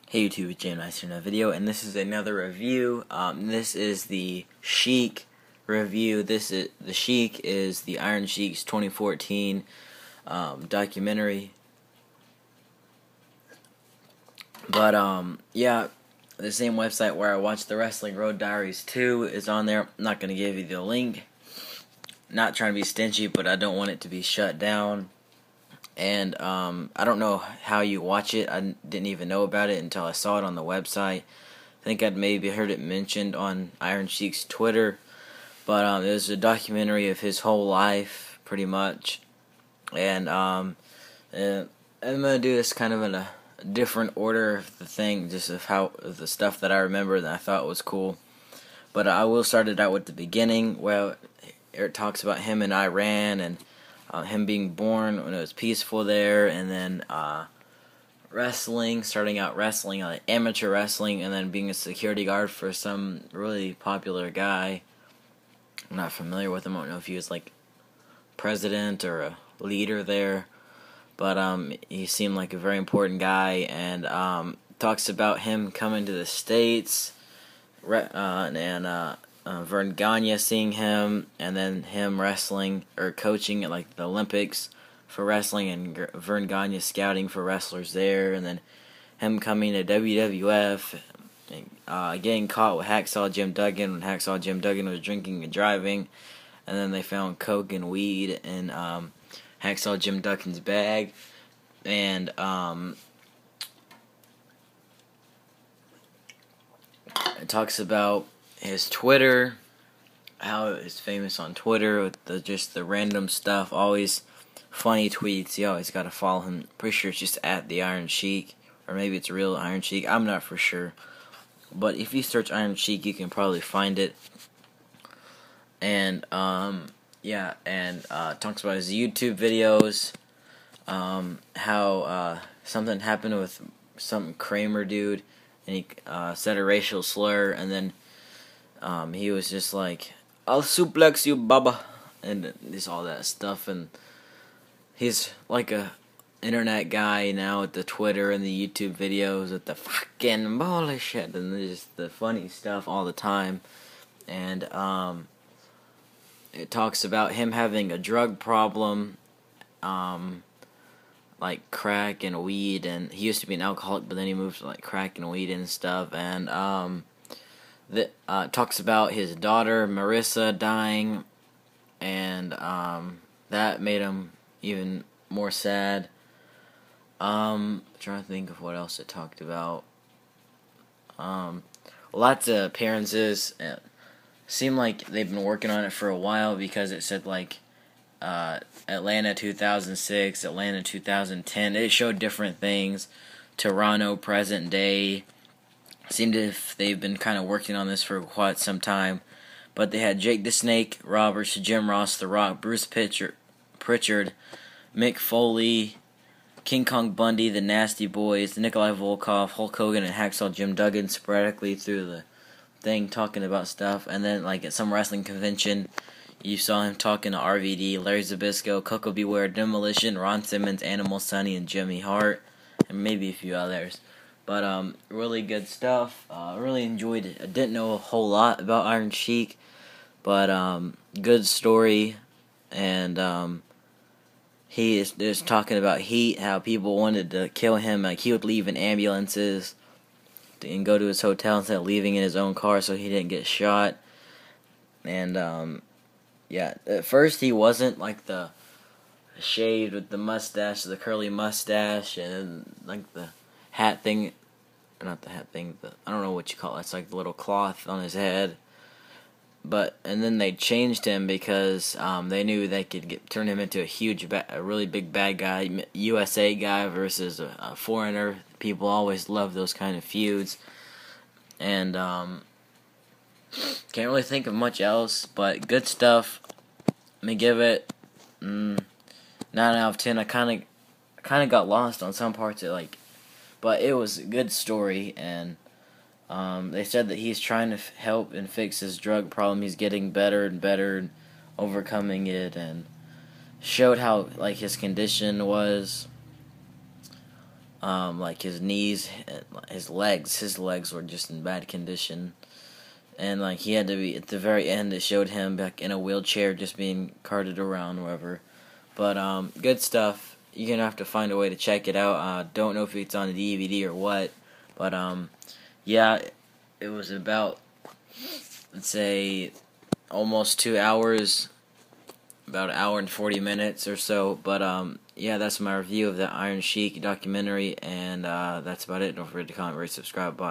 Hey YouTube, it's Jane Nice in a video, and this is another review. This is the Sheik review. The Sheik is the Iron Sheik's 2014 documentary. But yeah, the same website where I watched the Wrestling Road Diaries 2 is on there. I'm not gonna give you the link. Not trying to be stingy, but I don't want it to be shut down. And I don't know how you watch it. I didn't even know about it until I saw it on the website. I think I'd maybe heard it mentioned on Iron Sheik's Twitter. But it was a documentary of his whole life, pretty much. And I'm going to do this kind of in a different order of the thing, just of the stuff that I remember that I thought was cool. But I will start it out with the beginning, where it talks about him in Iran and him being born when it was peaceful there, and then wrestling, starting out wrestling, amateur wrestling, and then being a security guard for some really popular guy. I'm not familiar with him. I don't know if he was like president or a leader there, but he seemed like a very important guy, and talks about him coming to the States, Vern Gagne seeing him, and then him wrestling or coaching at like the Olympics for wrestling, and Vern Gagne scouting for wrestlers there, and then him coming to WWF, and, getting caught with Hacksaw Jim Duggan when Hacksaw Jim Duggan was drinking and driving, and then they found coke and weed in Hacksaw Jim Duggan's bag, and it talks about his Twitter, how he's famous on Twitter with just the random stuff, always funny tweets. You always gotta follow him. Pretty sure it's just at the Iron Sheik, or maybe it's real Iron Sheik. I'm not for sure, but if you search Iron Sheik, you can probably find it. And yeah, and talks about his YouTube videos, how something happened with some Kramer dude, and he said a racial slur, and then he was just like, "I'll suplex you, Baba," and just all that stuff. And he's like a internet guy now with the Twitter and the YouTube videos with the fucking bullshit and just the funny stuff all the time. And it talks about him having a drug problem, like crack and weed, and he used to be an alcoholic, but then he moved to like crack and weed and stuff. And talks about his daughter Marissa dying, and that made him even more sad. Trying to think of what else it talked about. Lots of appearances. It seemed like they've been working on it for a while, because it said like Atlanta 2006, Atlanta 2010. It showed different things. Toronto present day. Seemed as if they've been kind of working on this for quite some time. But they had Jake the Snake Roberts, Jim Ross, The Rock, Bruce Pritchard, Mick Foley, King Kong Bundy, The Nasty Boys, Nikolai Volkov, Hulk Hogan, and Hacksaw Jim Duggan sporadically through the thing talking about stuff. And then like at some wrestling convention, you saw him talking to RVD, Larry Zbyszko, Coco Beware, Demolition, Ron Simmons, Animal Sonny, and Jimmy Hart, and maybe a few others. But really good stuff. Really enjoyed it. I didn't know a whole lot about Iron Sheik, but good story. And he is just talking about heat, how people wanted to kill him. Like he would leave in ambulances and go to his hotel instead of leaving in his own car so he didn't get shot. And yeah, at first he wasn't like the shaved with the mustache, the curly mustache, and like the hat thing, or not the hat thing, I don't know what you call it, it's like the little cloth on his head. And then they changed him because they knew they could turn him into a really big bad guy, USA guy versus a foreigner. People always love those kind of feuds. And can't really think of much else, but good stuff. Let me give it 9 out of 10. I kind of got lost on some parts of but it was a good story, and they said that he's trying to help and fix his drug problem. He's getting better and better and overcoming it, and showed how like his condition was. like his knees, his legs were just in bad condition. And like he had to be at the very end. It showed him back in a wheelchair, just being carted around, wherever. But good stuff. You're gonna have to find a way to check it out. Don't know if it's on a DVD or what, but yeah, it was about, let's say, almost 2 hours, about an hour and 40 minutes or so. But yeah, that's my review of the Iron Sheik documentary, and that's about it. Don't forget to comment, rate, subscribe, bye.